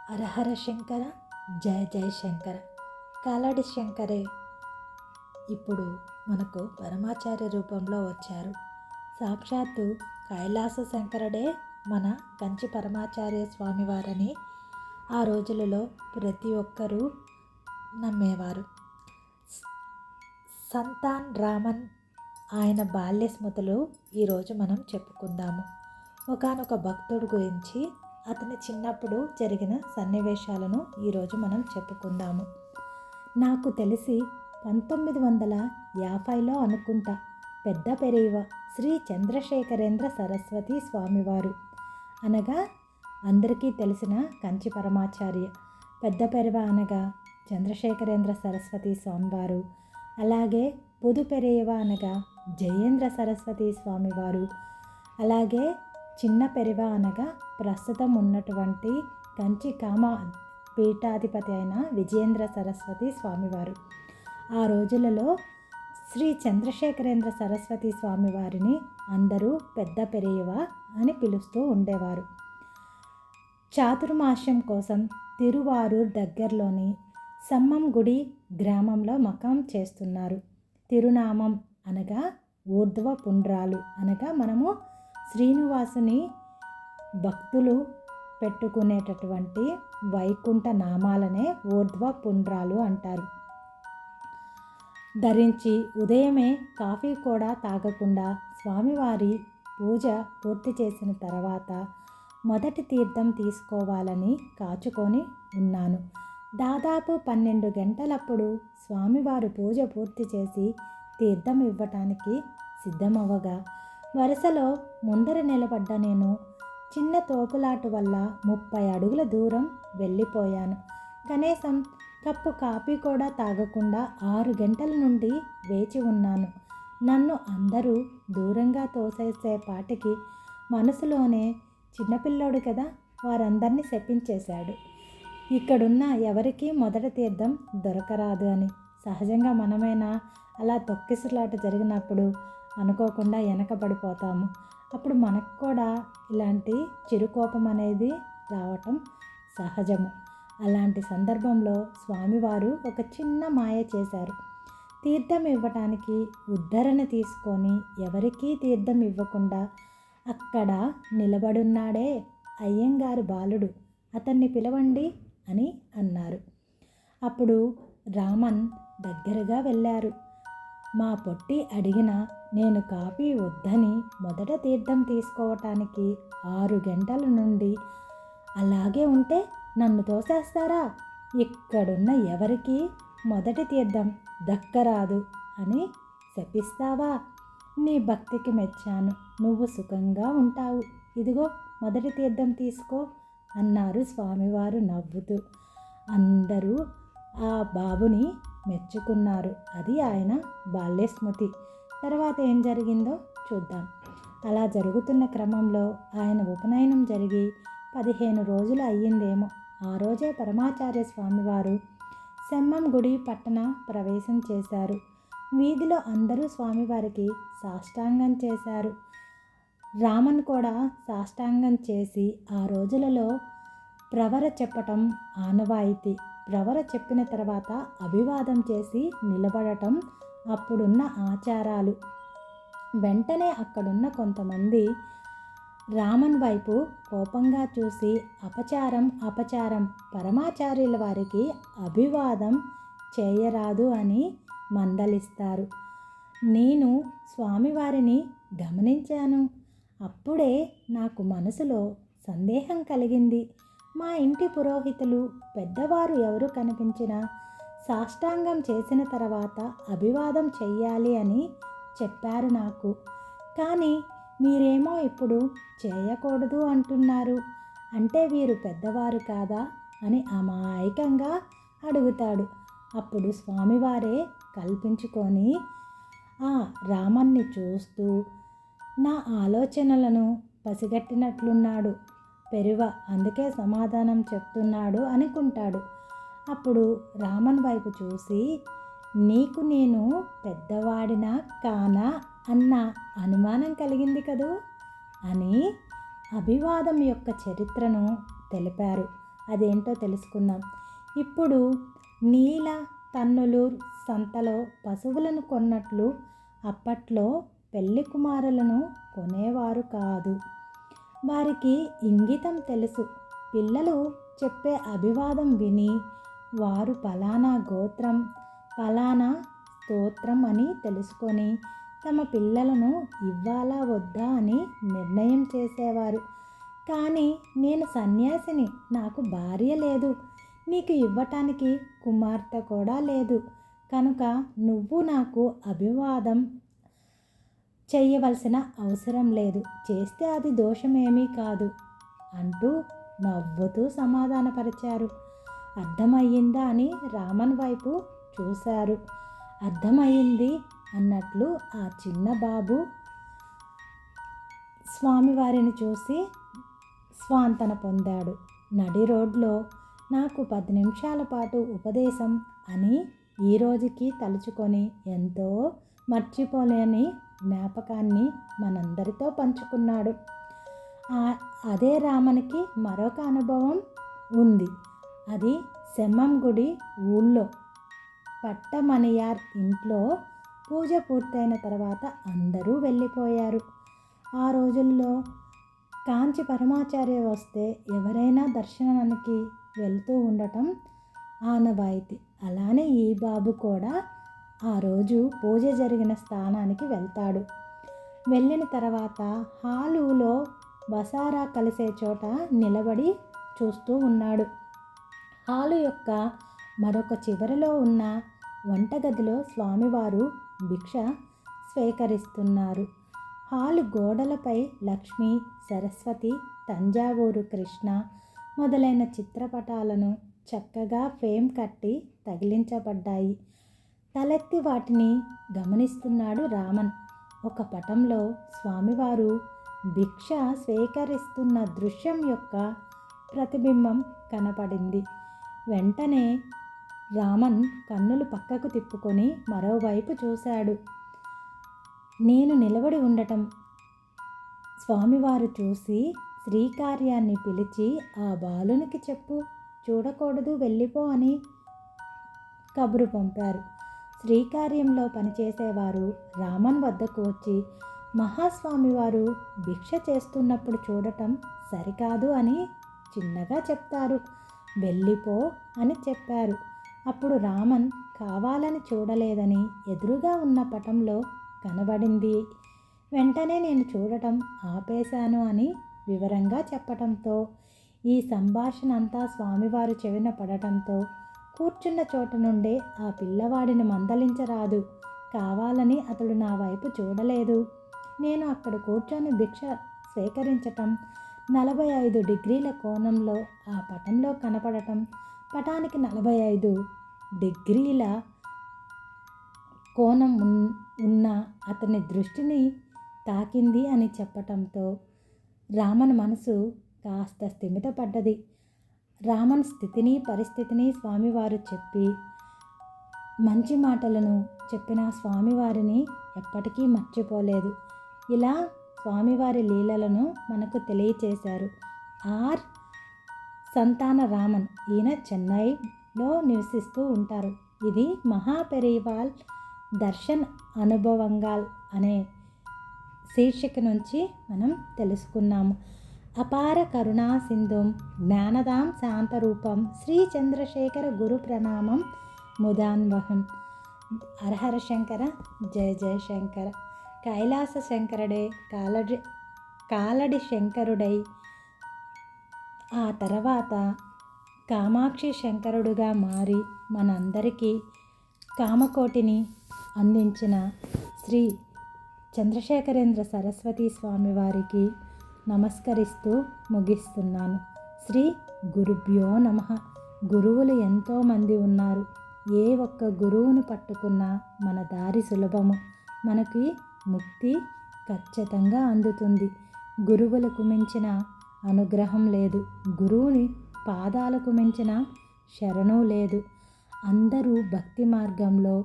హరహర శంకర, జయ జయ శంకర. కాలాడి శంకరే ఇప్పుడు మనకు పరమాచార్య రూపంలో వచ్చారు. సాక్షాత్తు కైలాస శంకరుడే మన కంచి పరమాచార్య స్వామివారని ఆ రోజులలో ప్రతి ఒక్కరూ నమ్మేవారు. సంతాన్ రామన్ ఆయన బాల్య స్మృతులు ఈరోజు మనం చెప్పుకుందాము. ఒకానొక భక్తుడి గురించి, అతని చిన్నప్పుడు జరిగిన సన్నివేశాలను ఈరోజు మనం చెప్పుకుందాము. నాకు తెలిసి 1950లో అనుకుంటా, పెద్ద పెరియవ శ్రీ చంద్రశేఖరేంద్ర సరస్వతి స్వామివారు అనగా అందరికీ తెలిసిన కంచి పరమాచార్య, పెద్ద పెరవ అనగా చంద్రశేఖరేంద్ర సరస్వతి స్వామివారు, అలాగే పుదు పెరియవ అనగా జయేంద్ర సరస్వతి స్వామివారు, అలాగే చిన్న పెరవ అనగా ప్రస్తుతం ఉన్నటువంటి కంచి కామ పీఠాధిపతి అయిన విజయేంద్ర సరస్వతి స్వామివారు. ఆ రోజులలో శ్రీ చంద్రశేఖరేంద్ర సరస్వతి స్వామివారిని అందరూ పెద్ద పెరియవ అని పిలుస్తూ ఉండేవారు. చాతుర్మాస్యం కోసం తిరువారూర్ దగ్గరలోని సమ్మంగుడి గ్రామంలో మకాం చేస్తున్నారు. తిరునామం అనగా ఊర్ధ్వ పుండ్రాలు అనగా మనము శ్రీనివాసుని భక్తులు పెట్టుకునేటటువంటి వైకుంఠ నామాలనే ఊర్ధ్వ పుండ్రాలు అంటారు. ధరించి ఉదయమే కాఫీ కూడా తాగకుండా స్వామివారి పూజ పూర్తి చేసిన తర్వాత మొదటి తీర్థం తీసుకోవాలని కాచుకొని ఉన్నాను. దాదాపు 12 గంటలప్పుడు స్వామివారు పూజ పూర్తి చేసి తీర్థం ఇవ్వటానికి సిద్ధమవ్వగా వరుసలో ముందర నిలబడ్డ నేను చిన్న తోపులాట వల్ల 30 అడుగుల దూరం వెళ్ళిపోయాను. కనీసం కప్పు కాఫీ కూడా తాగకుండా 6 గంటల నుండి వేచి ఉన్నాను. నన్ను అందరూ దూరంగా తోసేసేపాటికి మనసులోనే చిన్నపిల్లోడు కదా, వారందరినీ శపించేశాడు, ఇక్కడున్న ఎవరికీ మొదటి తీర్థం దొరకరాదు అని. సహజంగా మనమైనా అలా తొక్కిసలాట జరిగినప్పుడు అనుకోకుండా వెనకబడిపోతాము. అప్పుడు మనకు కూడా ఇలాంటి చిరుకోపం అనేది రావటం సహజము. అలాంటి సందర్భంలో స్వామివారు ఒక చిన్న మాయ చేశారు. తీర్థం ఇవ్వటానికి ఉద్ధరణ తీసుకొని ఎవరికీ తీర్థం ఇవ్వకుండా అక్కడ నిలబడున్నాడే అయ్యంగారు బాలుడు, అతన్ని పిలవండి అని అన్నారు. అప్పుడు రామన్ దగ్గరగా వెళ్ళారు. మా పొట్టి అడిగిన నేను కాఫీ వద్దని మొదట తీర్థం తీసుకోవటానికి 6 గంటల నుండి అలాగే ఉంటే నన్ను తోసేస్తారా, ఇక్కడున్న ఎవరికి మొదటి తీర్థం దక్కరాదు అని శపిస్తావా? నీ భక్తికి మెచ్చాను, నువ్వు సుఖంగా ఉంటావు, ఇదిగో మొదటి తీర్థం తీసుకో అన్నారు స్వామివారు నవ్వుతూ. అందరూ ఆ బాబుని మెచ్చుకున్నారు. అది ఆయన బాల్యస్మృతి. తర్వాత ఏం జరిగిందో చూద్దాం. అలా జరుగుతున్న క్రమంలో ఆయన ఉపనయనం జరిగి 15 రోజులు అయ్యిందేమో. ఆ రోజే పరమాచార్య స్వామివారు సెమ్మం గుడి పట్టణ ప్రవేశం చేశారు. వీధిలో అందరూ స్వామివారికి సాష్టాంగం చేశారు. రామన్ కూడా సాష్టాంగం చేసి ఆ రోజులలో ప్రవర చెప్పటం ఆనవాయితీ. ప్రవర చెప్పిన తర్వాత అభివాదం చేసి నిలబడటం అప్పుడున్న ఆచారాలు. వెంటనే అక్కడున్న కొంతమంది రామన్ వైపు కోపంగా చూసి అపచారం, పరమాచార్యుల వారికి అభివాదం చేయరాదు అని మందలిస్తారు. నేను స్వామివారిని గమనించాను. అప్పుడే నాకు మనసులో సందేహం కలిగింది. మా ఇంటి పురోహితులు పెద్దవారు ఎవరు కనిపించినా సాష్టాంగం చేసిన తర్వాత అభివాదం చెయ్యాలి అని చెప్పారు నాకు. కానీ మీరేమో ఇప్పుడు చేయకూడదు అంటున్నారు. అంటే వీరు పెద్దవారు కాదా అని అమాయకంగా అడుగుతాడు. అప్పుడు స్వామివారే కల్పించుకొని ఆ రామన్ని చూస్తూ నా ఆలోచనలను పసిగట్టినట్లున్నాడు పెరువ, అందుకే సమాధానం చెప్తున్నాడు అనుకుంటాడు. అప్పుడు రామన్ వైపు చూసి నీకు నేను పెద్దవాడినా కానా అన్న అనుమానం కలిగింది కదూ అని అభివాదం యొక్క చరిత్రను తెలిపారు. అదేంటో తెలుసుకుందాం. ఇప్పుడు నీల తన్నులూర్ సంతలో పశువులను కొన్నట్లు అప్పట్లో పెళ్లి కుమారులను కొనేవారు కాదు. వారికి ఇంగితం తెలుసు. పిల్లలు చెప్పే అభివాదం విని వారు ఫలానా గోత్రం, ఫలానా స్తోత్రం అని తెలుసుకొని తమ పిల్లలను ఇవ్వాలా వద్దా అని నిర్ణయం చేసేవారు. కానీ నేను సన్యాసిని, నాకు భార్య లేదు, నీకు ఇవ్వటానికి కుమార్తె కూడా లేదు, కనుక నువ్వు నాకు అభివాదం చేయవలసిన అవసరం లేదు, చేస్తే అది దోషమేమీ కాదు అంటూ నవ్వుతూ సమాధానపరిచారు. అర్థమయ్యిందా అని రామన్ వైపు చూశారు. అర్థమయ్యింది అన్నట్లు ఆ చిన్న బాబు స్వామివారిని చూసి స్వాంతన పొందాడు. నడి రోడ్లో నాకు 10 నిమిషాల పాటు ఉపదేశం అని ఈ రోజుకి తలుచుకొని ఎంతో మర్చిపోలేని జ్ఞాపకాన్ని మనందరితో పంచుకున్నాడు. అదే రామన్కి మరొక అనుభవం ఉంది. అది సెమ్మం గుడి ఊళ్ళో పట్టమణియార్ ఇంట్లో పూజ పూర్తయిన తర్వాత అందరూ వెళ్ళిపోయారు. ఆ రోజుల్లో కాంచి పరమాచార్య వస్తే ఎవరైనా దర్శనానికి వెళ్తూ ఉండటం ఆనవాయితీ. అలానే ఈ బాబు కూడా ఆ రోజు పూజ జరిగిన స్థానానికి వెళ్తాడు. వెళ్ళిన తర్వాత హాలులో వసారా కలిసే చోట నిలబడి చూస్తూ ఉన్నాడు. హాలు యొక్క మరొక చివరలో ఉన్న వంటగదిలో స్వామివారు భిక్ష స్వీకరిస్తున్నారు. హాలు గోడలపై లక్ష్మి, సరస్వతి, తంజావూరు కృష్ణ మొదలైన చిత్రపటాలను చక్కగా ఫ్రేమ్ కట్టి తగిలించబడ్డాయి. తలెత్తి వాటిని గమనిస్తున్నాడు రామన్. ఒక పటంలో స్వామివారు భిక్ష స్వీకరిస్తున్న దృశ్యం యొక్క ప్రతిబింబం కనపడింది. వెంటనే రామన్ కన్నులు పక్కకు తిప్పుకొని మరోవైపు చూశాడు. నేను నిలబడి ఉండటం స్వామివారు చూసి శ్రీకార్యాన్ని పిలిచి ఆ బాలునికి చెప్పు, చూడకూడదు, వెళ్ళిపో అని కబురు పంపారు. శ్రీకార్యంలో పనిచేసేవారు రామన్ వద్దకు వచ్చి మహాస్వామివారు భిక్ష చేస్తున్నప్పుడు చూడటం సరికాదు అని చిన్నగా చెప్తారు, వెళ్ళిపో అని చెప్పారు. అప్పుడు రామన్ కావాలని చూడలేదని ఎదురుగా ఉన్న పటంలో కనబడింది. వెంటనే నేను చూడటం ఆపేశాను అని వివరంగా చెప్పటంతో ఈ సంభాషణ అంతా స్వామివారు చెవిన పడటంతో కూర్చున్న చోట నుండే ఆ పిల్లవాడిని మందలించరాదు, కావాలని అతడు నా వైపు చూడలేదు, నేను అక్కడ కూర్చొని భిక్ష స్వీకరించటం 45 డిగ్రీల కోణంలో ఆ పటంలో కనపడటం, పటానికి 45 డిగ్రీల కోణం ఉన్న అతని దృష్టిని తాకింది అని చెప్పటంతో రామన్ మనసు కాస్త స్థిమితపడ్డది. రామన్ స్థితిని పరిస్థితిని స్వామివారు చెప్పి మంచి మాటలను చెప్పిన స్వామివారిని ఎప్పటికీ మర్చిపోలేదు. ఇలా స్వామివారి లీలలను మనకు తెలియచేశారు. ఆర్ సంతాన రామన్, ఈయన చెన్నైలో నివసిస్తూ ఉంటారు. ఇది మహాపెరివాల్ దర్శన్ అనుభవంగాల్ అనే శీర్షిక నుంచి మనం తెలుసుకున్నాము. అపార కరుణా సింధుం జ్ఞానదాం శాంతరూపం శ్రీ చంద్రశేఖర గురు ప్రణామం ముదాన్వహం. హరహర శంకర, జయ జయ శంకర. కైలాస శంకరుడే కాలడి శంకరుడై ఆ తర్వాత కామాక్షి శంకరుడుగా మారి మనందరికీ కామకోటిని అందించిన శ్రీ చంద్రశేఖరేంద్ర సరస్వతి స్వామి వారికి నమస్కరిస్తూ ముగిస్తున్నాను. శ్రీ గురుభ్యో నమః. గురువులు ఎంతోమంది ఉన్నారు. ఏ ఒక్క గురువును పట్టుకున్నా మన దారి సులభము, మనకి ముక్తి ఖచ్చితంగా అందుతుంది. గురువులకు మించిన అనుగ్రహం లేదు, గురువుని పాదాలకు మించిన శరణు లేదు. అందరూ భక్తి మార్గంలో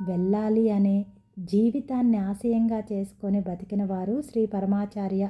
వెళ్ళాలి అనే జీవితాన్ని ఆశయంగా చేసుకొని బతికిన వారు శ్రీ పరమాచార్య